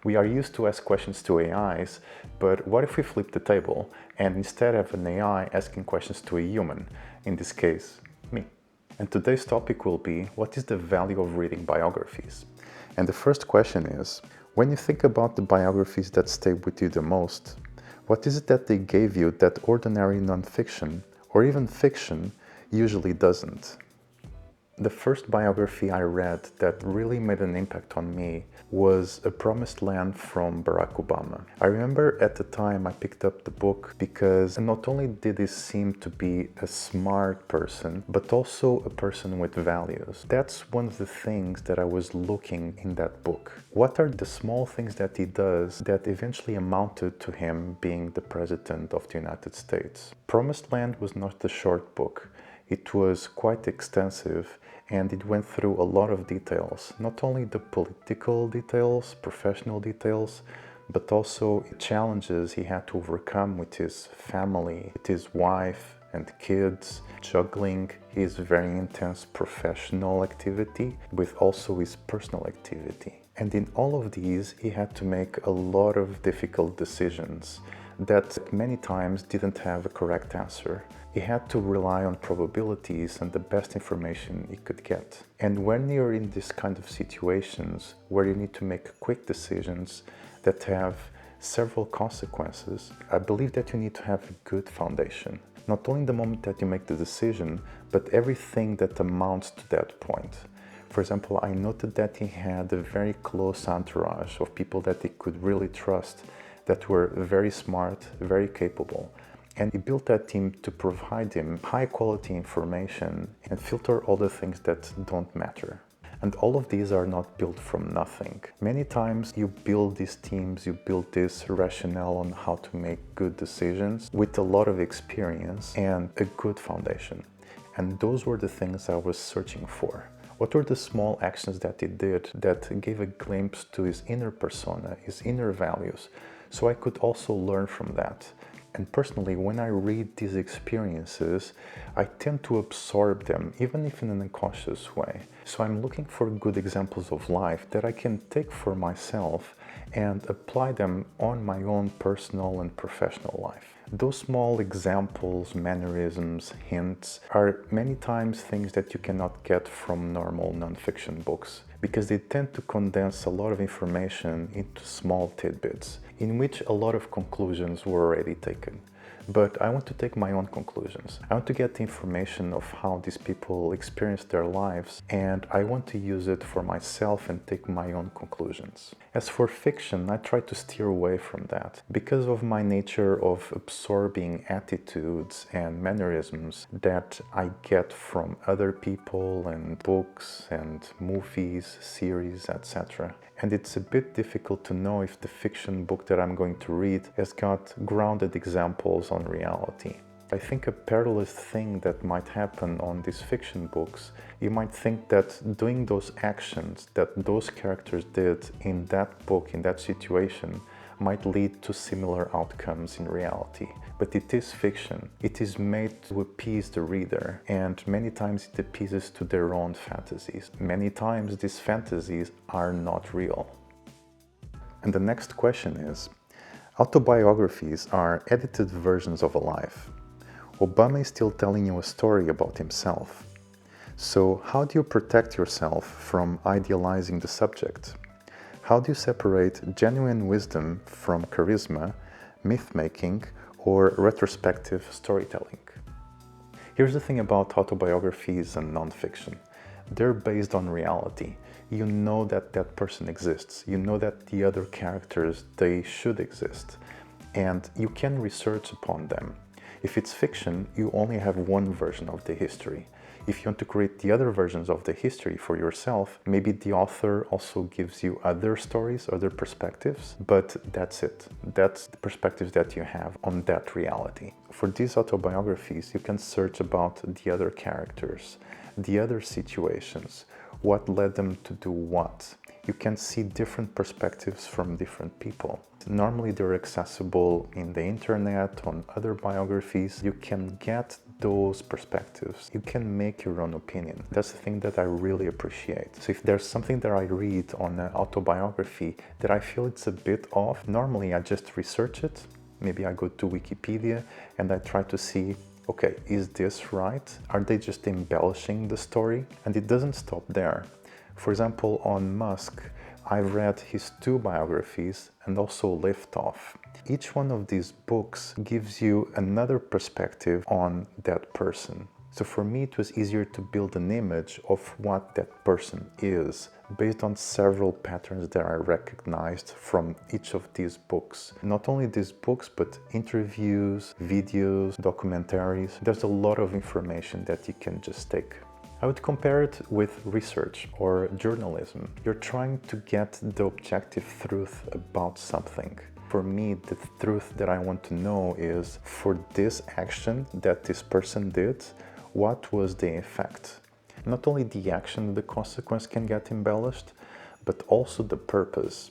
We are used to ask questions to AIs, but what if we flip the table and instead have an AI asking questions to a human, in this case, me? And today's topic will be, what is the value of reading biographies? And the first question is, when you think about the biographies that stay with you the most, what is it that they gave you that ordinary nonfiction, or even fiction, usually doesn't? The first biography I read that really made an impact on me was A Promised Land from Barack Obama. I remember at the time I picked up the book because not only did he seem to be a smart person, but also a person with values. That's one of the things that I was looking in that book. What are the small things that he does that eventually amounted to him being the President of the United States? Promised Land was not a short book. It was quite extensive and it went through a lot of details, not only the political details, professional details, but also challenges he had to overcome with his family, with his wife and kids, juggling his very intense professional activity with also his personal activity. And in all of these, he had to make a lot of difficult decisions that many times didn't have a correct answer. He had to rely on probabilities and the best information he could get. And when you're in this kind of situations where you need to make quick decisions that have several consequences, I believe that you need to have a good foundation. Not only the moment that you make the decision, but everything that amounts to that point. For example, I noted that he had a very close entourage of people that he could really trust, that were very smart, very capable. And he built that team to provide him high quality information and filter all the things that don't matter. And all of these are not built from nothing. Many times you build these teams, you build this rationale on how to make good decisions with a lot of experience and a good foundation. And those were the things I was searching for. What were the small actions that he did that gave a glimpse to his inner persona, his inner values, so I could also learn from that. And personally, when I read these experiences, I tend to absorb them, even if in an unconscious way. So I'm looking for good examples of life that I can take for myself and apply them on my own personal and professional life. Those small examples, mannerisms, hints are many times things that you cannot get from normal nonfiction books because they tend to condense a lot of information into small tidbits in which a lot of conclusions were already taken. But I want to take my own conclusions. I want to get the information of how these people experience their lives, and I want to use it for myself and take my own conclusions. As for fiction, I try to steer away from that because of my nature of absorbing attitudes and mannerisms that I get from other people and books and movies, series, etc. And it's a bit difficult to know if the fiction book that I'm going to read has got grounded examples on reality. I think a perilous thing that might happen on these fiction books, you might think that doing those actions that those characters did in that book, in that situation, might lead to similar outcomes in reality. But it is fiction. It is made to appease the reader, and many times it appeases to their own fantasies. Many times these fantasies are not real. And the next question is, autobiographies are edited versions of a life. Obama is still telling you a story about himself. So how do you protect yourself from idealizing the subject? How do you separate genuine wisdom from charisma, myth-making, or retrospective storytelling? Here's the thing about autobiographies and nonfiction. They're based on reality. You know that that person exists. You know that the other characters, they should exist. And you can research upon them. If it's fiction, you only have one version of the history. If you want to create the other versions of the history for yourself, maybe the author also gives you other stories, other perspectives, but that's it. That's the perspectives that you have on that reality. For these autobiographies, you can search about the other characters, the other situations, what led them to do what. You can see different perspectives from different people. Normally they're accessible in the internet, on other biographies. You can get those perspectives. You can make your own opinion. That's the thing that I really appreciate. So if there's something that I read on an autobiography that I feel it's a bit off, normally I just research it. Maybe I go to Wikipedia and I try to see, okay, is this right? Are they just embellishing the story? And it doesn't stop there. For example, on Musk, I've read his 2 biographies and also Liftoff. Each one of these books gives you another perspective on that person. So for me, it was easier to build an image of what that person is based on several patterns that I recognized from each of these books. Not only these books, but interviews, videos, documentaries. There's a lot of information that you can just take. I would compare it with research or journalism. You're trying to get the objective truth about something. For me, the truth that I want to know is, for this action that this person did, what was the effect? Not only the action, the consequence can get embellished, but also the purpose.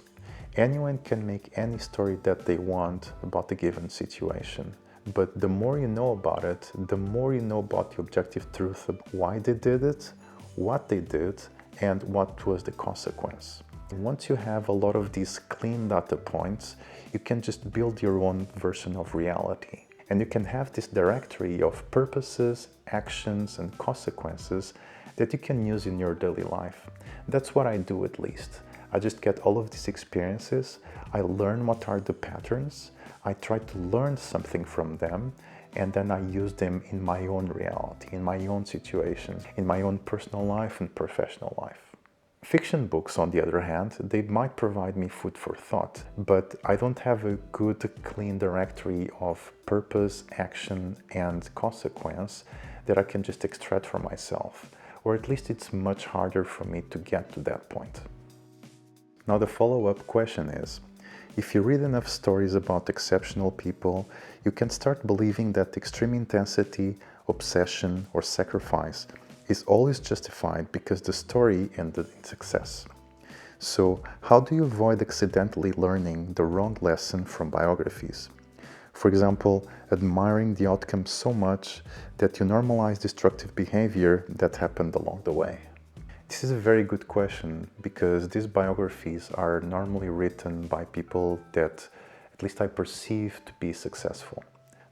Anyone can make any story that they want about a given situation. But the more you know about it, the more you know about the objective truth of why they did it, what they did, and what was the consequence. Once you have a lot of these clean data points, you can just build your own version of reality. And you can have this directory of purposes, actions, and consequences that you can use in your daily life. That's what I do, at least. I just get all of these experiences, I learn what are the patterns, I try to learn something from them, and then I use them in my own reality, in my own situations, in my own personal life and professional life. Fiction books, on the other hand, they might provide me food for thought, but I don't have a good, clean directory of purpose, action, and consequence that I can just extract for myself, or at least it's much harder for me to get to that point. Now the follow-up question is, if you read enough stories about exceptional people, you can start believing that extreme intensity, obsession, or sacrifice is always justified because the story ended in success. So, how do you avoid accidentally learning the wrong lesson from biographies? For example, admiring the outcome so much that you normalize destructive behavior that happened along the way. This is a very good question, because these biographies are normally written by people that at least I perceive to be successful.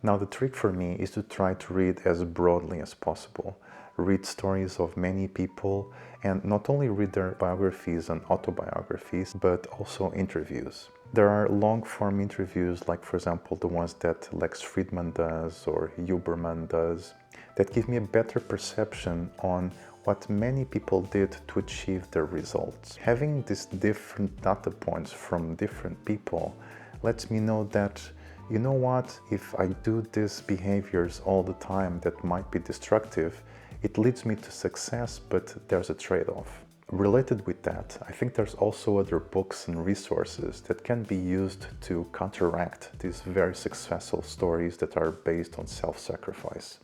Now the trick for me is to try to read as broadly as possible. Read stories of many people, and not only read their biographies and autobiographies, but also interviews. There are long-form interviews, like for example the ones that Lex Fridman does or Huberman does, that give me a better perception on what many people did to achieve their results. Having these different data points from different people lets me know that, you know what, if I do these behaviors all the time that might be destructive, it leads me to success, but there's a trade-off. Related with that, I think there's also other books and resources that can be used to counteract these very successful stories that are based on self-sacrifice.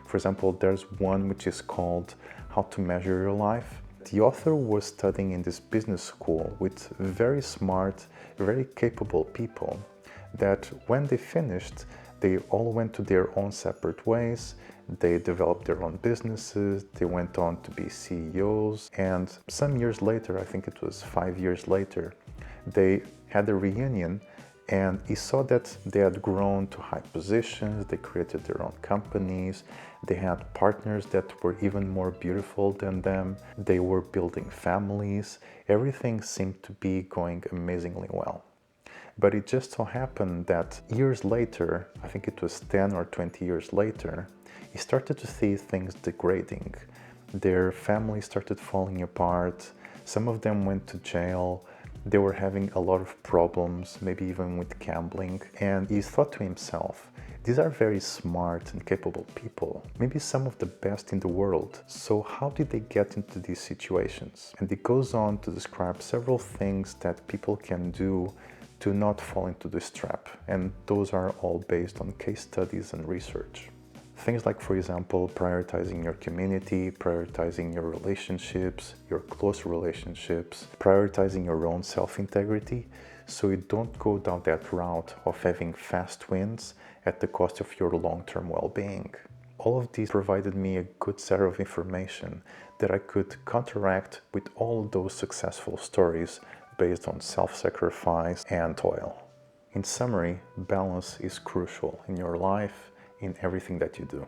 For example, there's one which is called How to Measure Your Life. The author was studying in this business school with very smart, very capable people that when they finished, they all went to their own separate ways. They developed their own businesses, they went on to be CEOs, and some years later, I think it was 5 years later, they had a reunion, and he saw that they had grown to high positions, they created their own companies, they had partners that were even more beautiful than them, they were building families, everything seemed to be going amazingly well. But it just so happened that years later, I think it was 10 or 20 years later, he started to see things degrading. Their family started falling apart, some of them went to jail, they were having a lot of problems, maybe even with gambling, and he thought to himself, these are very smart and capable people, maybe some of the best in the world, so how did they get into these situations? And he goes on to describe several things that people can do to not fall into this trap, and those are all based on case studies and research. Things like, for example, prioritizing your community, prioritizing your relationships, your close relationships, prioritizing your own self-integrity, so you don't go down that route of having fast wins at the cost of your long-term well-being. all of these provided me a good set of information that I could counteract with all those successful stories based on self-sacrifice and toil. In summary, balance is crucial in your life, in everything that you do.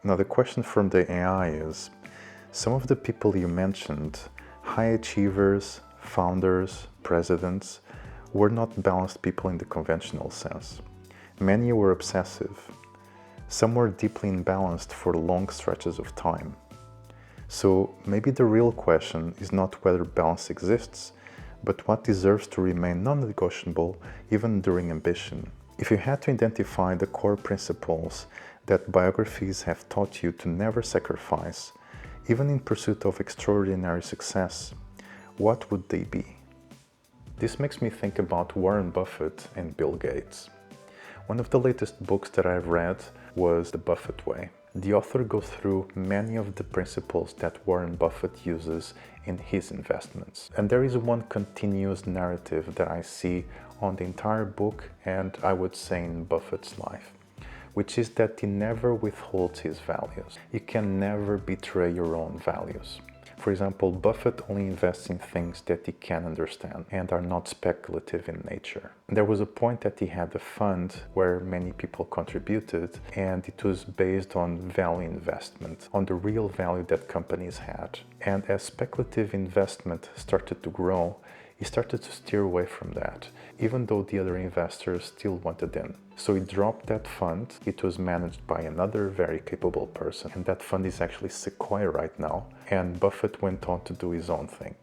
Now the question from the AI is, some of the people you mentioned, high achievers, founders, presidents, were not balanced people in the conventional sense. Many were obsessive. Some were deeply imbalanced for long stretches of time. So maybe the real question is not whether balance exists, but what deserves to remain non-negotiable even during ambition. If you had to identify the core principles that biographies have taught you to never sacrifice, even in pursuit of extraordinary success, what would they be? This makes me think about Warren Buffett and Bill Gates. One of the latest books that I've read was The Buffett Way. The author goes through many of the principles that Warren Buffett uses in his investments. And there is one continuous narrative that I see on the entire book, and I would say in Buffett's life, which is that he never withholds his values. You can never betray your own values. For example, Buffett only invests in things that he can understand and are not speculative in nature. There was a point that he had a fund where many people contributed, and it was based on value investment, on the real value that companies had. And as speculative investment started to grow, he started to steer away from that, even though the other investors still wanted in. So he dropped that fund. It was managed by another very capable person, and that fund is actually Sequoia right now, and Buffett went on to do his own thing.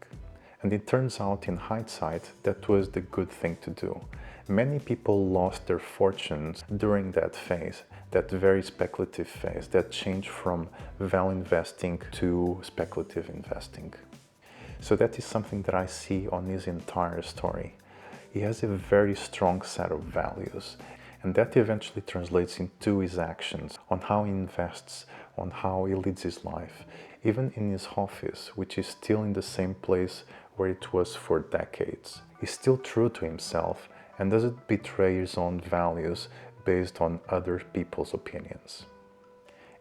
And it turns out in hindsight that was the good thing to do. Many people lost their fortunes during that phase, that very speculative phase, that changed from value investing to speculative investing. So that is something that I see on his entire story. He has a very strong set of values, and that eventually translates into his actions, on how he invests, on how he leads his life, even in his office, which is still in the same place where it was for decades. He's still true to himself and doesn't betray his own values based on other people's opinions.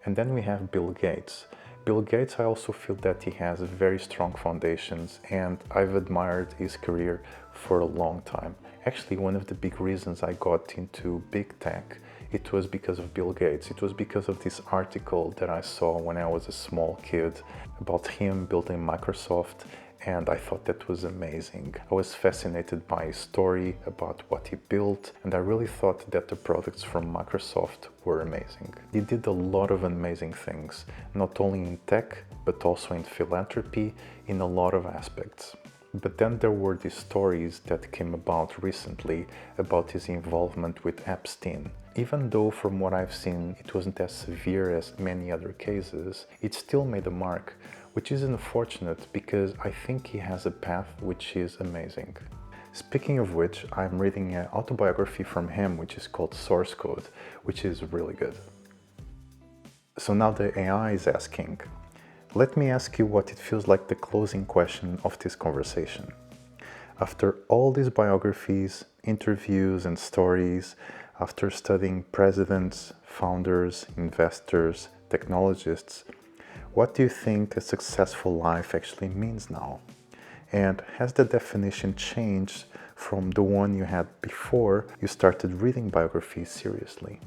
And then we have Bill Gates. Bill Gates, I also feel that he has very strong foundations, and I've admired his career for a long time. Actually, one of the big reasons I got into big tech, it was because of Bill Gates. It was because of this article that I saw when I was a small kid about him building Microsoft, and I thought that was amazing. I was fascinated by his story, about what he built, and I really thought that the products from Microsoft were amazing. He did a lot of amazing things, not only in tech, but also in philanthropy, in a lot of aspects. But then there were these stories that came about recently about his involvement with Epstein. Even though from what I've seen it wasn't as severe as many other cases, it still made a mark, which is unfortunate because I think he has a path which is amazing. Speaking of which, I'm reading an autobiography from him which is called Source Code, which is really good. So now the AI is asking, let me ask you what it feels like the closing question of this conversation. After all these biographies, interviews and stories, after studying presidents, founders, investors, technologists, what do you think a successful life actually means now? And has the definition changed from the one you had before you started reading biographies seriously?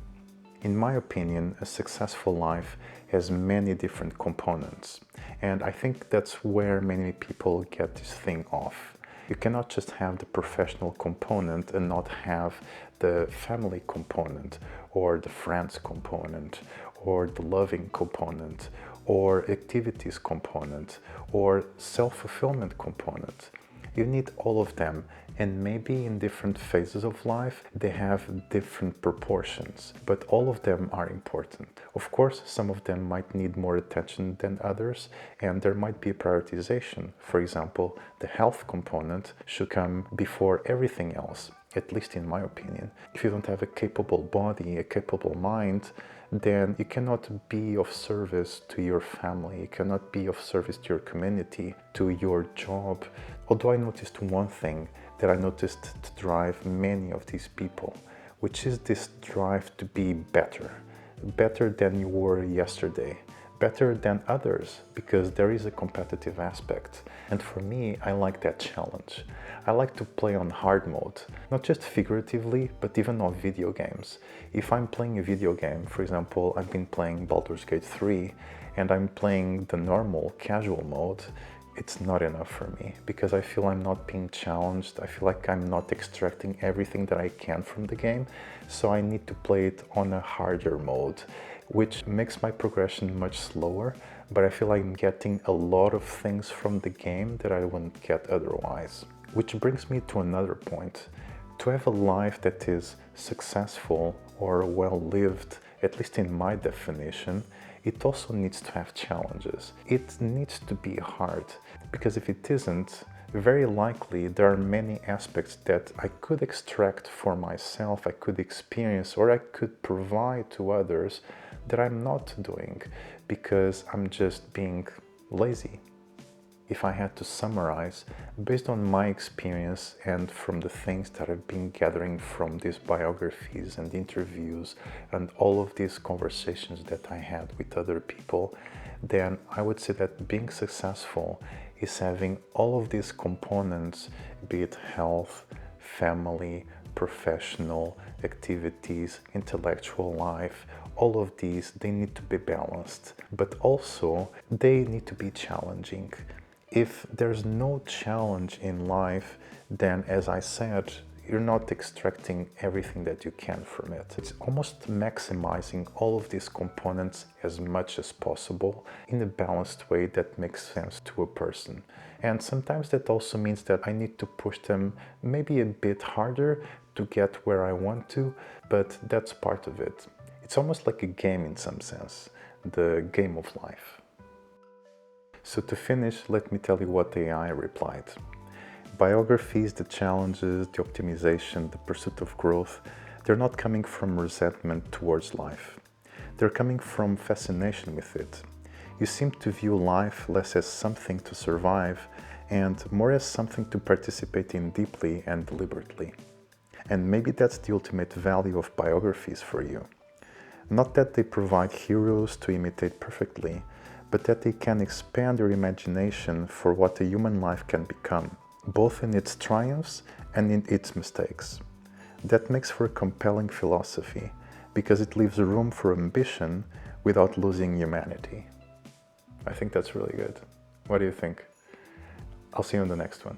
In my opinion, a successful life has many different components, and I think that's where many people get this thing off. You cannot just have the professional component and not have the family component, or the friends component, or the loving component, or activities component, or self-fulfillment component. You need all of them, and maybe in different phases of life they have different proportions, but all of them are important. Of course, some of them might need more attention than others, and there might be a prioritization. For example, the health component should come before everything else, at least in my opinion. If you don't have a capable body, a capable mind, then you cannot be of service to your family, you cannot be of service to your community, to your job. Although I noticed one thing that I noticed to drive many of these people, which is this drive to be better, better than you were yesterday, better than others, because there is a competitive aspect. And for me, I like that challenge. I like to play on hard mode, not just figuratively, but even on video games. If I'm playing a video game, for example, I've been playing Baldur's Gate 3, and I'm playing the normal, casual mode, it's not enough for me, because I feel I'm not being challenged. I feel like I'm not extracting everything that I can from the game, so I need to play it on a harder mode, which makes my progression much slower, but I feel like I'm getting a lot of things from the game that I wouldn't get otherwise. Which brings me to another point. To have a life that is successful or well-lived, at least in my definition, it also needs to have challenges. It needs to be hard, because if it isn't, very likely there are many aspects that I could extract for myself, I could experience, or I could provide to others that I'm not doing because I'm just being lazy. If I had to summarize, based on my experience and from the things that I've been gathering from these biographies and interviews and all of these conversations that I had with other people, then I would say that being successful is having all of these components, be it health, family, professional activities, intellectual life. All of these, they need to be balanced, but also they need to be challenging. If there's no challenge in life, then, as I said, you're not extracting everything that you can from it. It's almost maximizing all of these components as much as possible in a balanced way that makes sense to a person. And sometimes that also means that I need to push them maybe a bit harder to get where I want to, but that's part of it. It's almost like a game in some sense, the game of life. So to finish, let me tell you what AI replied. Biographies, the challenges, the optimization, the pursuit of growth, they're not coming from resentment towards life. They're coming from fascination with it. You seem to view life less as something to survive and more as something to participate in deeply and deliberately. And maybe that's the ultimate value of biographies for you. Not that they provide heroes to imitate perfectly, but that they can expand your imagination for what a human life can become, both in its triumphs and in its mistakes. That makes for a compelling philosophy, because it leaves room for ambition without losing humanity. I think that's really good. What do you think? I'll see you in the next one.